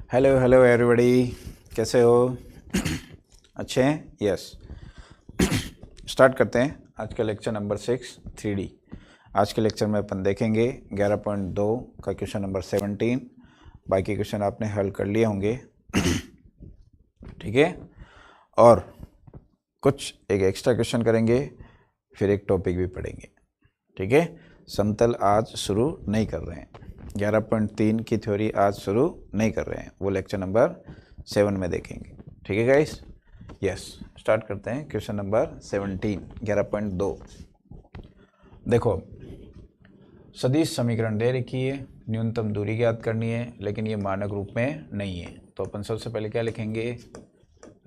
Hello hello everybody, कैसे हो? अच्छे हैं? यस। स्टार्ट करते हैं आज का लेक्चर नंबर 6 3D। आज के लेक्चर में अपन देखेंगे 11.2 का क्वेश्चन नंबर 17। बाकी क्वेश्चन आपने हल कर लिए होंगे, ठीक है। और कुछ एक एक्स्ट्रा क्वेश्चन करेंगे, फिर एक टॉपिक भी पढ़ेंगे, ठीक है। समतल आज शुरू नहीं कर रहे हैं, 11.3 की थ्योरी आज शुरू नहीं कर रहे हैं, वो लेक्चर नंबर 7 में देखेंगे, ठीक है गाइस। यस, स्टार्ट करते हैं क्वेश्चन नंबर 17 11.2। देखो, सदिश समीकरण दे रखी है, न्यूनतम दूरी ज्ञात करनी है, लेकिन ये मानक रूप में नहीं है। तो अपन सबसे पहले क्या लिखेंगे?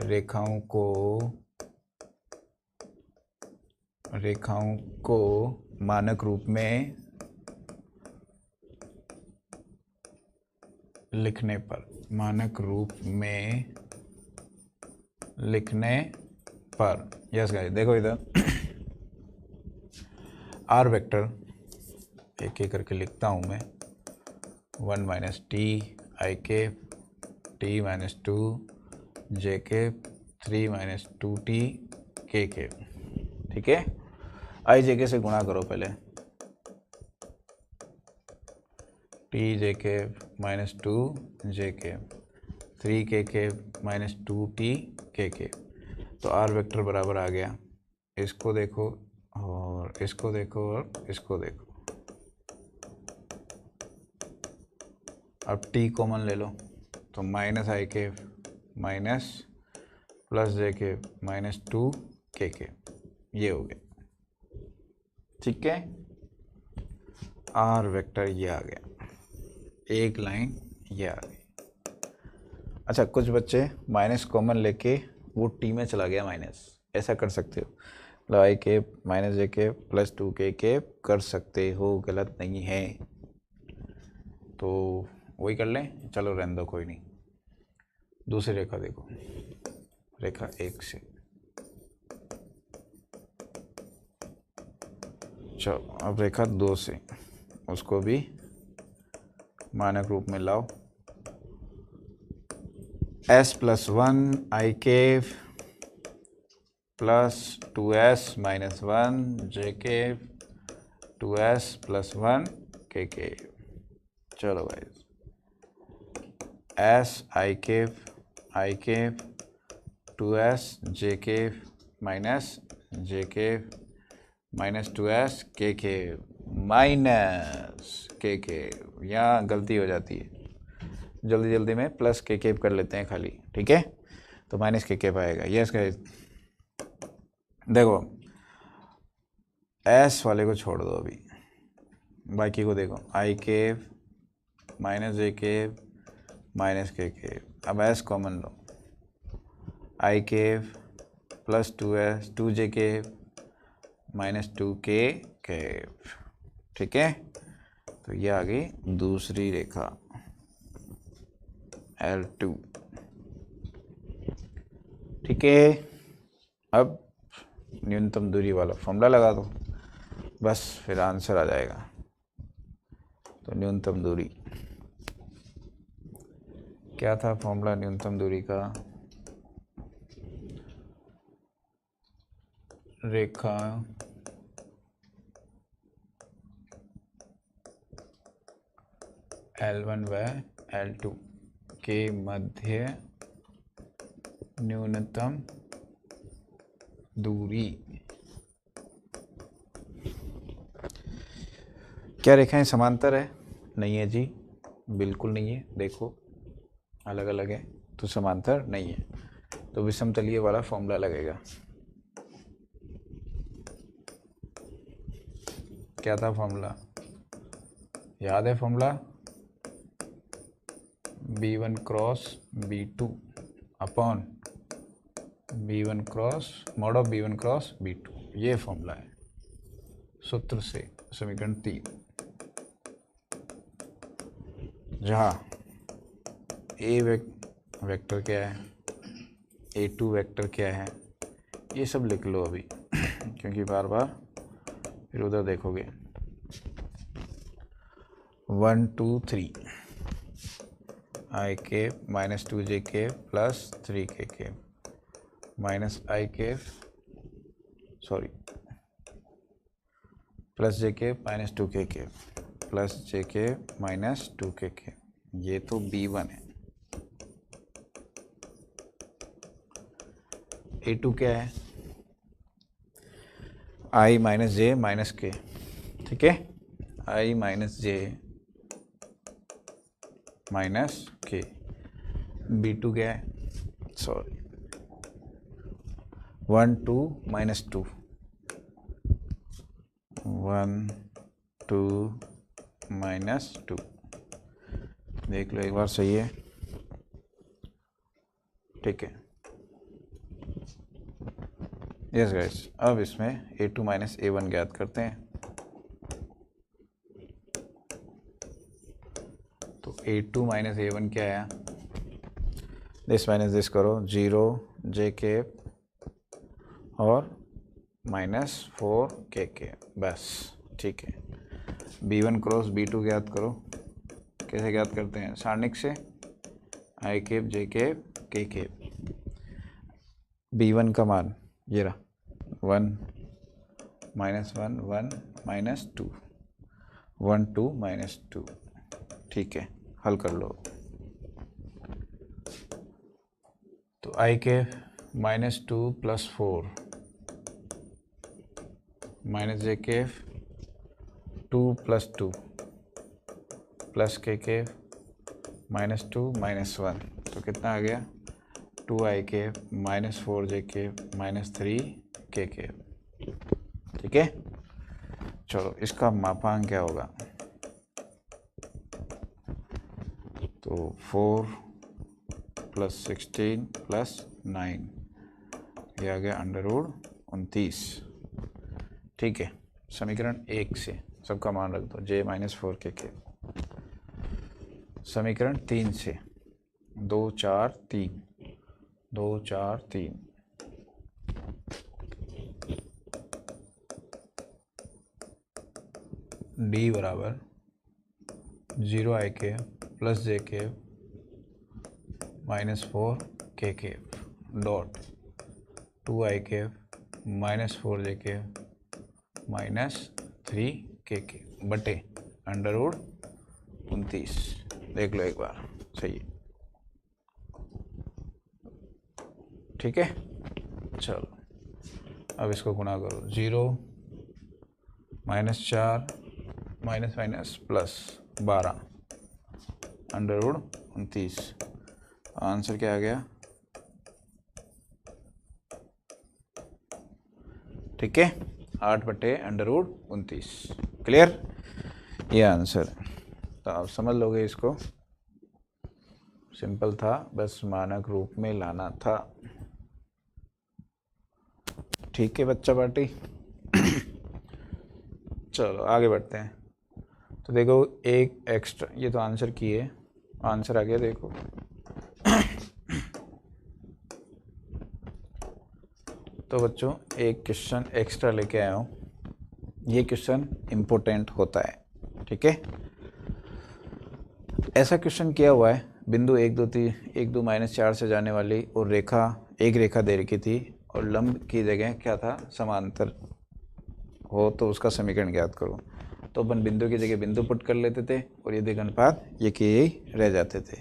रेखाओं को मानक रूप में लिखने पर, यस गाइस, देखो इधर आर वेक्टर एक एक करके लिखता हूँ मैं। 1 minus t i cap, t minus 2 j cap, 3 minus 2t k cap, ठीक है। आई जे के से गुणा करो पहले, t j cap minus 2 j cap, 3 के cap minus 2t k cap. तो आर वेक्टर बराबर आ गया, इसको देखो और इसको देखो और इसको देखो। अब t कॉमन ले लो, तो माइनस आई के माइनस प्लस जे के माइनस 2 के ये हो गया, ठीक है। आर वेक्टर ये आ गया, एक लाइन ये आ गई। अच्छा, कुछ बच्चे माइनस कॉमन लेके वो टी में चला गया माइनस, ऐसा कर सकते हो, मतलब आई के माइनस जे के प्लस 2 के कर सकते हो, गलत नहीं है। तो वही कर लें, चलो रहने दो, कोई नहीं। दूसरी रेखा देखो, रेखा 1 से, चलो अब रेखा 2 से, उसको भी मानक रूप में लाओ। s प्लस 1 आई केव प्लस 2s माइनस 1 जे केव 2s प्लस 1 के केव। चलो भाई, s आई केव 2s जे केव माइनस जे केव माइनस 2s के माइनस के। यहाँ गलती हो जाती है, जल्दी जल्दी में प्लस के केप कर लेते हैं खाली, ठीक है। तो माइनस के केप आएगा। यस गाइस, देखो एस वाले को छोड़ दो अभी, बाकी को देखो, I cap minus J cap minus K cap. अब एस कॉमन लो, I cap plus 2s 2j cap minus 2 K cap, ठीक है। तो ये आ गई दूसरी रेखा L2, ठीक है। अब न्यूनतम दूरी वाला फॉर्मूला लगा दो, बस फिर आंसर आ जाएगा। तो न्यूनतम दूरी क्या था? फॉर्मूला न्यूनतम दूरी का, रेखा L1 व L2 के मध्य न्यूनतम दूरी। क्या रेखाएं समांतर है? नहीं है जी, बिल्कुल नहीं है। देखो अलग अलग है तो समांतर नहीं है, तो विषमतलीय वाला फॉर्मूला लगेगा। क्या था फॉर्मूला? याद है formula? B1 cross B2 upon B1 cross mod of B1 cross B2, ये फॉर्मूला है सूत्र से, समीकरण 3, जहाँ ए वेक्टर क्या है, A2 वेक्टर क्या है, ये सब लिख लो अभी क्योंकि बार बार फिर उधर देखोगे। 1 2 3 I cap minus 2j cap plus 3k cap minus I cap sorry plus J cap minus 2k cap plus J cap minus 2k cap. ये तो B1 है। A2 क्या है? I माइनस जे माइनस के, ठीक है, I माइनस जे माइनस के। B2 क्या है? Sorry 1 2 minus 2 1 2 minus 2। देख लो एक बार, सही है, ठीक है। यस गाइस, अब इसमें A2 माइनस A1 ज्ञात करते हैं। तो A2 माइनस A1 क्या आया? दिस माइनस दिस करो, 0 जे केप और माइनस 4k के, बस, ठीक है। B1 क्रॉस B2 ज्ञात करो। कैसे ज्ञात करते हैं? सारणिक से, आई केप जे केप के केप। B1 का मान ये रहा, 1 माइनस 1 1 माइनस 2 1 2 माइनस 2, ठीक है। हल कर लो। तो I cap minus 2 plus 4 minus J cap 2 plus 2 plus K cap minus 2 minus 1, तो कितना आ गया? 2 I cap minus 4 J cap minus 3 के केप, ठीक है। चलो इसका मापांक क्या होगा? तो 4 प्लस 16 प्लस 9, ये आ गया √29, ठीक है। समीकरण 1 से सबका मान रख दो, j माइनस 4k के। समीकरण 3 से 2 4 3 2 4 3 d बराबर 0 आई के प्लस जे के माइनस 4k के डॉट 2 आई के माइनस 4j के माइनस 3k के बटे √29। देख लो एक बार, सही है, ठीक है। चलो अब इसको गुणा करो, 0 minus 4 minus minus plus 12 √29। Answer क्या आ गया? ठीक है, 8 बटे √29। क्लियर? ये आंसर है। तो आप समझ लोगे इसको, सिंपल था, बस मानक रूप में लाना था। ठीक है बच्चा पार्टी। चलो आगे बढ़ते हैं। तो देखो एक एक्स्ट्रा, ये तो आंसर की है, आंसर आ गया देखो। तो बच्चों एक क्वेश्चन एक्स्ट्रा लेके आया हूँ, ये क्वेश्चन इम्पोर्टेंट होता है, ठीक है। ऐसा क्वेश्चन किया हुआ है, बिंदु 1 2 3 1 2 माइनस 4 से जाने वाली और रेखा, एक रेखा दे रखी थी और लंब की जगह क्या था? समांतर हो, तो उसका समीकरण ज्ञात करो। तो अपन बिंदु की जगह बिंदु पुट कर लेते थे और ये दिग अनुपात ये के ही रह जाते थे।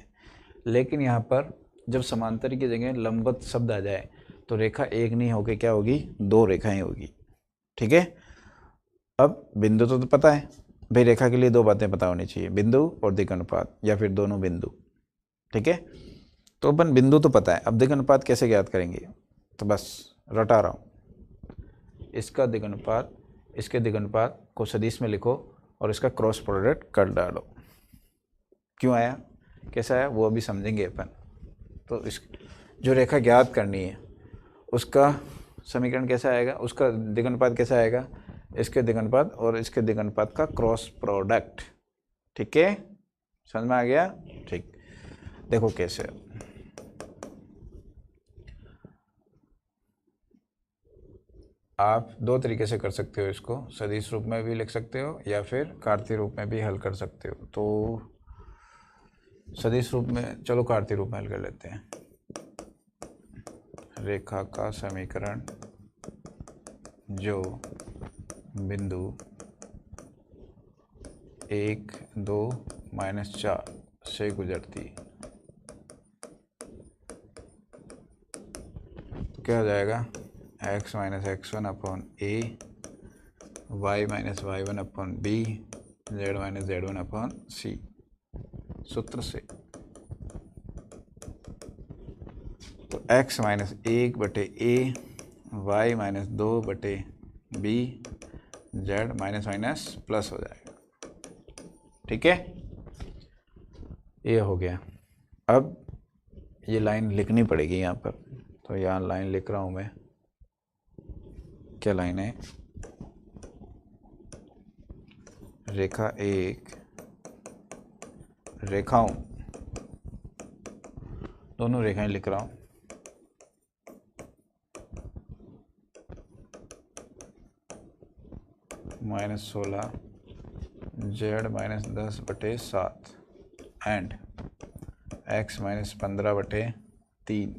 लेकिन यहाँ पर जब समांतर की जगह लंबवत शब्द आ जाए तो रेखा एक नहीं होगी, क्या होगी? 2 रेखाएं होगी, ठीक है। अब बिंदु तो पता है भाई, रेखा के लिए 2 बातें पता होनी चाहिए, बिंदु और दिग अनुपात, या फिर दोनों बिंदु, ठीक है। तो अपन बिंदु तो पता है, अब दिग अनुपात कैसे ज्ञात करेंगे? तो बस रटा रहा हूँ, इसका दिग अनुपात इसके दिग अनुपात को सदिश में लिखो और इसका क्रॉस प्रोडक्ट कर डालो। क्यों आया, कैसा आया, वो अभी समझेंगे अपन। तो इस जो रेखा ज्ञात करनी है उसका समीकरण कैसा आएगा, उसका दिग अनुपात कैसा आएगा? इसके दिग अनुपात और इसके दिग अनुपात का क्रॉस प्रोडक्ट, ठीक है। समझ में आ गया? ठीक, देखो कैसे। आप 2 तरीके से कर सकते हो इसको, सदिश रूप में भी लिख सकते हो या फिर कार्तीय रूप में भी हल कर सकते हो। तो सदिश रूप में, चलो कार्तीय रूप में हल कर लेते हैं। रेखा का समीकरण जो बिंदु 1, 2, -4 से गुजरती, तो क्या हो जाएगा? x - x1 upon a, y - y1 upon b, z - z1 upon c, सूत्र से। तो x - 1 बटे a, y - 2 बटे b, z माइनस प्लस हो जाएगा। ठीक है, ये हो गया। अब ये लाइन लिखनी पड़ेगी यहाँ पर, तो यहाँ लाइन लिख रहा हूँ मैं। क्या लाइन है? रेखा 1, रेखाओं, दोनों रेखाएं लिख रहा हूँ। -16 z - 10 बटे 7 एंड x - 15 बटे 3,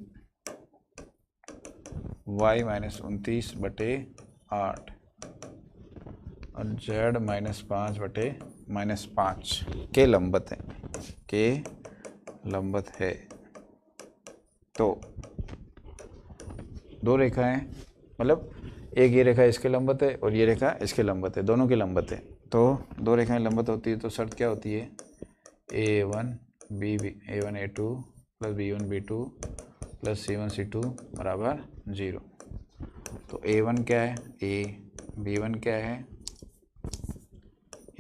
y - 29 बटे 8 और z - 5 बटे -5 के लंबत है, के लंबत है। तो दो रेखाएं, मतलब एक ये रेखा इसके लंबत है और ये रेखा इसके लंबत है, दोनों के लंबत है। तो दो रेखाएं लंबत होती है तो शर्त क्या होती है? a1 a2 plus b1 b2 plus c1 c2 बराबर 0। तो a1 क्या है? a, b1 क्या है?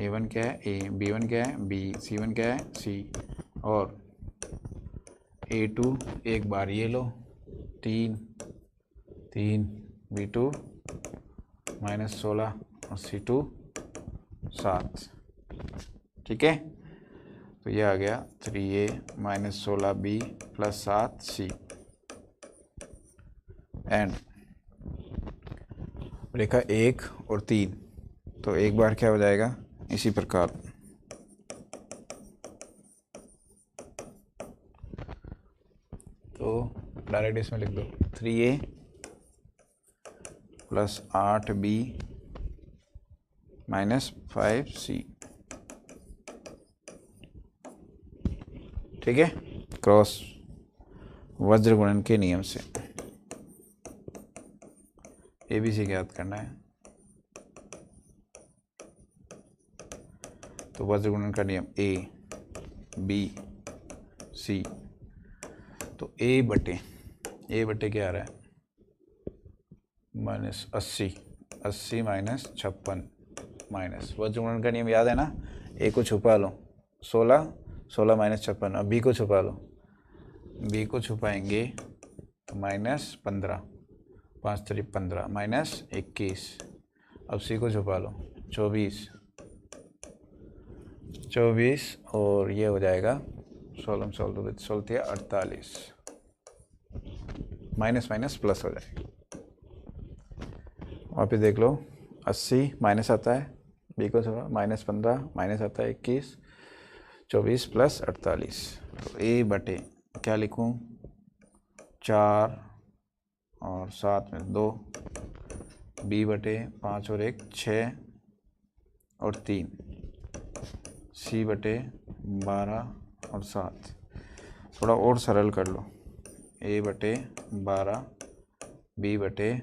a1 क्या है? a, b1 क्या है? b, c1 क्या है? c, और a2 एक बार ये लो 3 b2 -16 और c2 7। ठीक है, तो ये आ गया 3a -16b plus 7c and रेखा 1 और 3। तो एक बार क्या हो जाएगा? इसी प्रकार तो डायरेक्ट इसमें लिख दो 3a plus 8b minus 5c। ठीक है, क्रॉस वज्र गुणन के नियम से ABC ज्ञात करना है। तो वज्र गुणन का नियम A B C, तो A बटे क्या आ रहा है? -80, 80 - 56 माइनस वज्र गुणन का नियम याद है ना? A को छुपा लो 16 - 56, अब B को छुपा लो, B को छुपाएंगे तो -15, 5 3 15 -21, अब C को छुपा लो 24 और ये हो जाएगा 48, माइनस प्लस हो जाएगा। वहाँ पे देख लो 80 माइनस आता है, B को छुपा -15 माइनस आता है 21, 24 प्लस 48। तो A बटे क्या लिखूँ? 4 और 7 में 2, B बटे 5 और 1 6 और 3, C बटे 12 और 7। थोड़ा और सरल कर लो, A बटे 12, B बटे,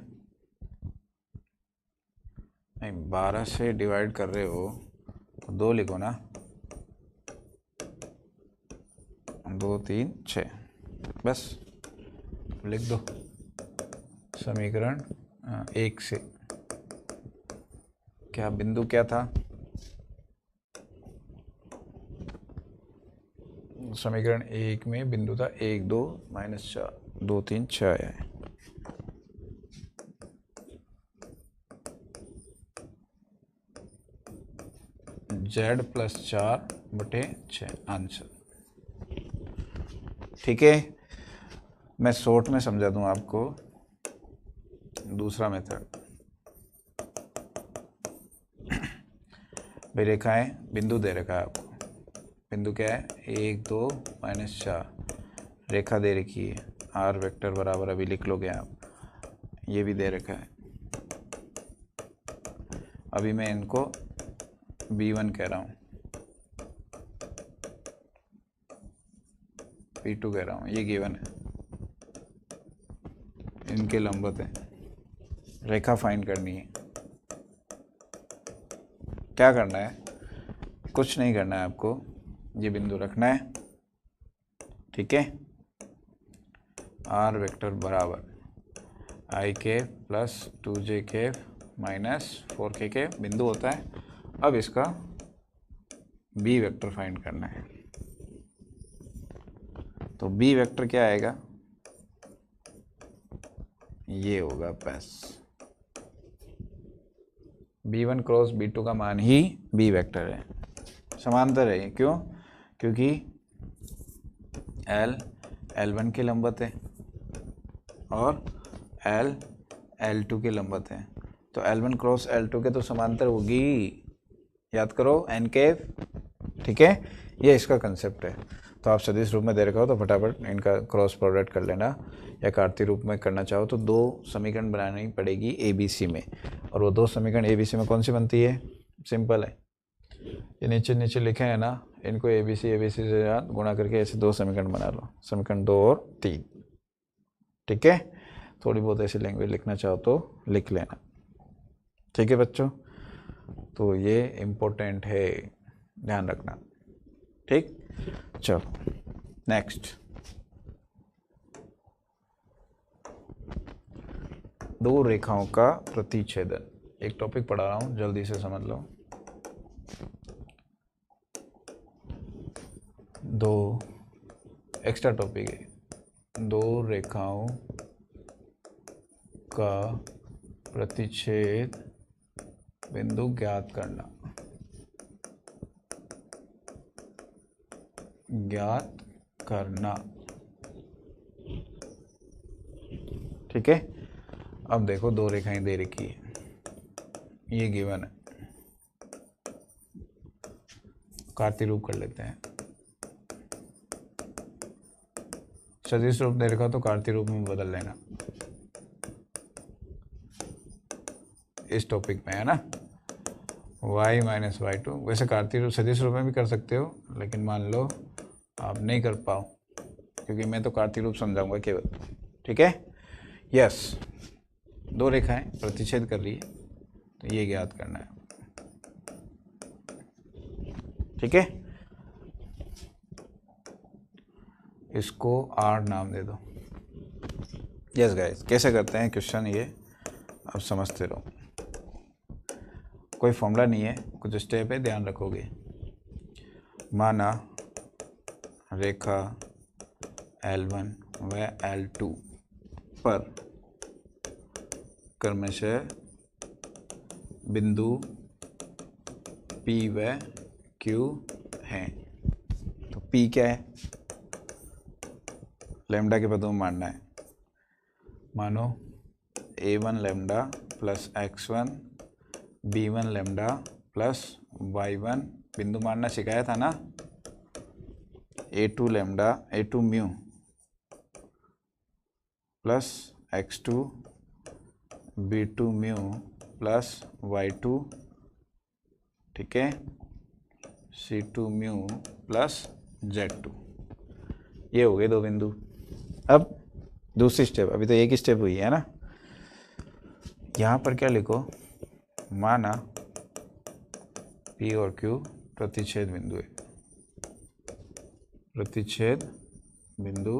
नहीं 12 से डिवाइड कर रहे हो तो 2 लिखो ना, 2 3 6, बस लिख दो समीकरण 1 से। क्या बिंदु क्या था? समीकरण 1 में बिंदु था 1 2 -4 2 3 6 आया है। Z + 4 बटे 6 आंसर। ठीक है, मैं शॉर्ट में समझा दूं आपको दूसरा मेथड। भाई रेखाएं, बिंदु दे रखा है आपको, बिंदु क्या है 1 2 -4, रेखा दे रखी है, आर वेक्टर बराबर अभी लिख लोगे आप, ये भी दे रखा है। अभी मैं इनको B1 कह रहा हूँ, B2 कह रहा हूँ, ये गिवन है, इनके लंबवत है, रेखा फाइंड करनी है। क्या करना है, कुछ नहीं करना है आपको, ये बिंदु रखना है, ठीक है। आर वेक्टर बराबर आई के प्लस 2j के माइनस 4k के बिंदु होता है। अब इसका बी वेक्टर फाइंड करना है, तो बी वेक्टर क्या आएगा, ये होगा बस B1 क्रॉस B2 का मान ही बी वेक्टर है, समांतर है। क्यों, क्योंकि L L1 के लंबवत है और L L2 के लंबवत है, तो L1 क्रॉस L2 के तो समांतर होगी, याद करो n के, ठीक है। ये इसका कंसेप्ट है। तो आप सदिश रूप में दे रखा हो तो फटाफट इनका क्रॉस प्रोडक्ट कर लेना, या कार्तीय रूप में करना चाहो तो दो समीकरण बनानी पड़ेगी ABC में, और वो दो समीकरण ABC में कौन सी बनती है, सिंपल है, ये नीचे नीचे लिखे हैं ना, इनको ABC से गुणा करके ऐसे दो समीकरण बना लो, समीकरण 2 और 3, ठीक है। थोड़ी बहुत ऐसी लैंग्वेज लिखना चाहो तो लिख लेना, ठीक है बच्चों। तो ये इम्पोर्टेंट है, ध्यान रखना, ठीक। चलो नेक्स्ट, दो रेखाओं का प्रतिच्छेदन, एक टॉपिक पढ़ा रहा हूँ, जल्दी से समझ लो। दो एक्स्ट्रा टॉपिक है, दो रेखाओं का प्रतिच्छेद बिंदु ज्ञात करना, ज्ञात करना, ठीक है। अब देखो दो रेखाएं दे रखी है, ये गिवन है, कार्तीय रूप कर लेते हैं, सदिश रूप दे रखा तो कार्तीय रूप में बदल लेना, इस टॉपिक में है ना, y माइनस y2, वैसे कार्तीय रूप सदिश रूप में भी कर सकते हो, लेकिन मान लो आप नहीं कर पाओ, क्योंकि मैं तो कार्तीय रूप समझाऊंगा केवल, ठीक है। यस, दो रेखाएं प्रतिच्छेद कर रही है, तो ये ज्ञात करना है, ठीक है। इसको R नाम दे दो। यस गाइस, कैसे करते हैं क्वेश्चन ये अब समझते रहो, कोई फॉर्मूला नहीं है, कुछ स्टेप है, ध्यान रखोगे। माना रेखा L1 व L2 पर क्रमशः बिंदु P व Q हैं, तो P क्या है, लैम्डा के पदों में मानना है, मानो A1 lambda plus x1 B1 lambda plus y1, बिंदु मानना सिखाया था ना, A2 lambda A2 mu plus x2 B2 mu plus y2, ठीक है, C2 म्यू प्लस Z2, ये हो गए दो बिंदु। अब दूसरी स्टेप, अभी तो एक ही स्टेप हुई है ना, यहाँ पर क्या लिखो, माना P और Q प्रतिच्छेद बिंदु है, प्रतिच्छेद बिंदु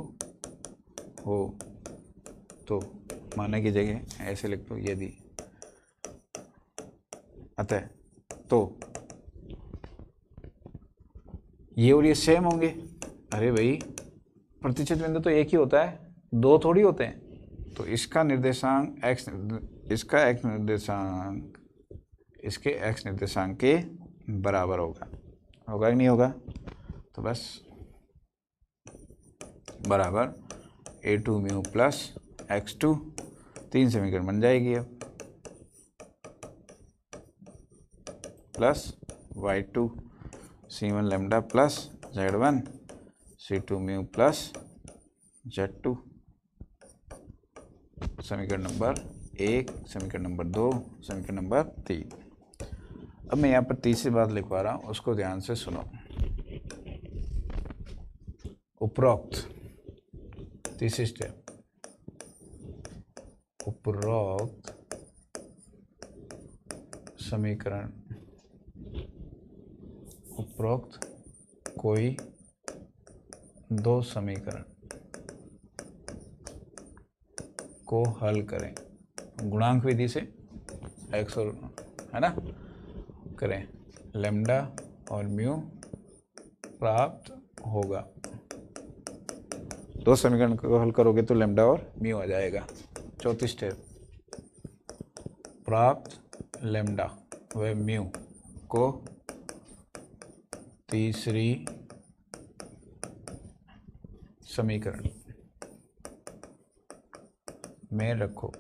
हो तो माना की जगह ऐसे लिख दो, यदि अतः तो ये और ये सेम होंगे। अरे भाई, प्रतिच्छेद बिंदु तो एक ही होता है, दो थोड़ी होते हैं, तो इसका निर्देशांक x, इसका x निर्देशांक इसके x निर्देशांक के बराबर होगा, होगा कि नहीं होगा, तो बस बराबर A2 म्यू प्लस x2, तीन समीकरण बन जाएगी अब, plus y2 C1 lambda plus Z1 C2 mu plus Z2। समीकरण नंबर 1, समीकरण नंबर 2, समीकरण नंबर 3। अब मैं यहाँ पर तीसरी बात लिखवा रहा हूँ, उसको ध्यान से सुनो। उपरोक्त तीसरी स्टेप, उपरोक्त समीकरण, उपरोक्त कोई दो समीकरण को हल करें गुणांक विधि से, x और है ना, करें, लैम्डा और म्यू प्राप्त होगा। दो समीकरण को हल करोगे तो लैम्डा और म्यू आ जाएगा। चौथी स्टेप, प्राप्त लैम्डा व म्यू को तीसरी समीकरण में रखो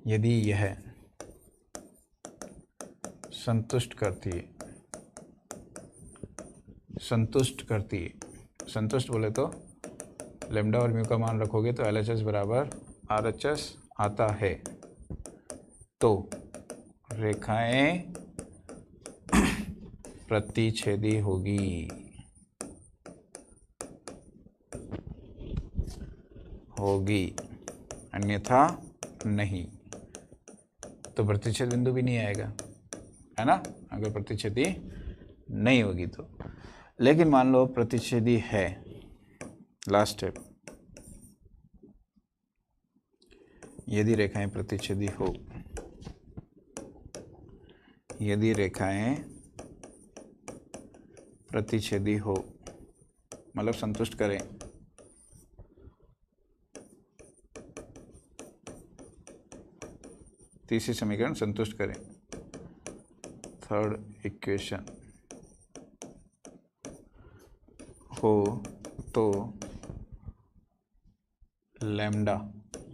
यदि यह संतुष्ट करती है, संतुष्ट बोले तो लैम्डा और म्यू का मान रखोगे तो LHS बराबर RHS आता है, तो रेखाएं प्रतिच्छेदी होगी, अन्यथा नहीं। तो प्रतिच्छेद बिंदु भी नहीं आएगा, है ना, अगर प्रतिच्छेदी नहीं होगी तो। लेकिन मान लो प्रतिच्छेदी है, लास्ट स्टेप, यदि रेखाएं प्रतिच्छेदी हो, यदि रेखाएं प्रतिच्छेदी हो मतलब संतुष्ट करें, तीसरी समीकरण संतुष्ट करें, थर्ड इक्वेशन हो तो लैम्डा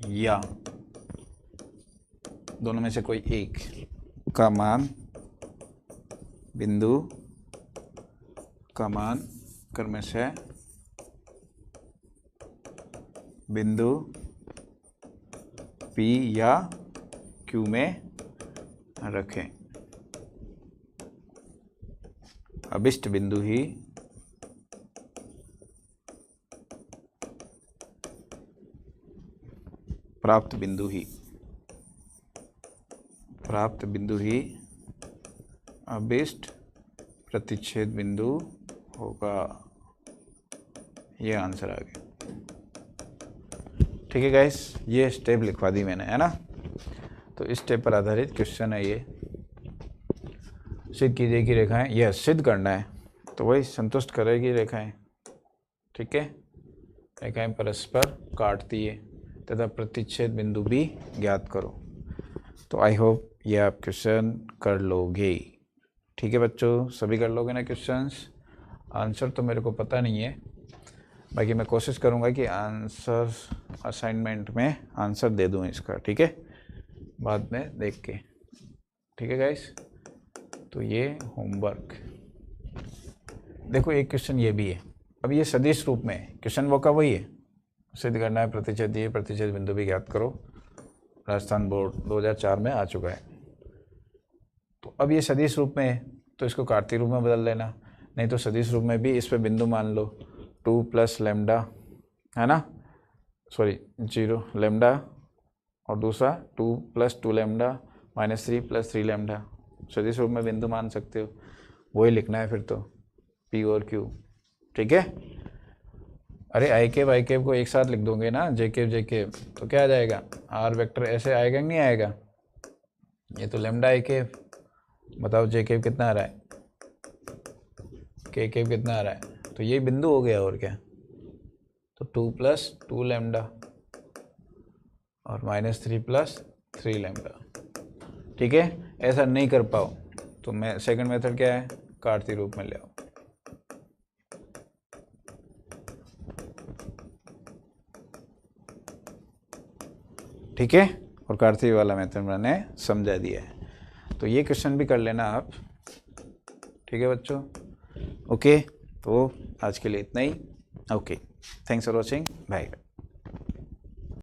या दोनों में से कोई एक का मान, बिंदु का मान क्रम से बिंदु P या Q में रखें। अभिष्ट बिंदु ही प्राप्त बिंदु ही अभिष्ट प्रतिच्छेद बिंदु होगा। ये आंसर आ गया। ठीक है गाइस, ये स्टेप लिखवा दी मैंने, है ना। तो इस स्टेप पर आधारित क्वेश्चन है ये। सिद्ध कीजिए कि रेखाएं, यह सिद्ध करना है तो वही संतुष्ट करेगी रेखाएं। ठीक है, रेखाएं परस्पर काटती है तथा प्रतिच्छेद बिंदु भी ज्ञात करो। तो आई होप ये आप क्वेश्चन कर लोगे। ठीक है बच्चों, सभी कर लोगे ना क्वेश्चंस। आंसर तो मेरे को पता नहीं है, बाकी मैं कोशिश करूँगा कि आंसर असाइनमेंट में आंसर दे दूँ इसका। ठीक है, बाद में देख के। ठीक है गाइस, तो ये होमवर्क। देखो एक क्वेश्चन ये भी है। अब ये सदिश रूप में क्वेश्चन वो का वही है, सिद्ध करना है प्रतिच्छेद बिंदु भी ज्ञात करो। राजस्थान बोर्ड 2004 में आ चुका है। तो अब ये सदिश रूप में है तो इसको कार्तीय रूप में बदल देना, नहीं तो सदिश रूप में भी इस पे बिंदु मान लो 2 प्लस लैम्डा, है ना, सॉरी 0 लैम्डा, और दूसरा 2 plus 2 lambda minus 3 plus 3 lambda. सदिश रूप में बिंदु मान सकते हो, वही लिखना है फिर तो, P और Q। ठीक है, अरे आई केप को एक साथ लिख दोगे ना, जे केप तो क्या आ जाएगा, आर वेक्टर ऐसे आएगा कि नहीं आएगा। ये तो लैम्डा आई केप, बताओ जे केप कितना आ रहा है, के केप कितना आ रहा है, तो ये बिंदु हो गया और क्या। तो 2 प्लस 2 लैम्डा और माइनस 3 प्लस 3 लैम्डा। ठीक है, ऐसा नहीं कर पाओ तो मैं सेकंड मेथड क्या है, कार्तीय रूप में ले आओ। ठीक है, और कार्तीय वाला मेथड मैंने समझा दिया है। तो ये क्वेश्चन भी कर लेना आप, ठीक है बच्चों। ओके, तो आज के लिए इतना ही। Okay, thanks for watching, bye.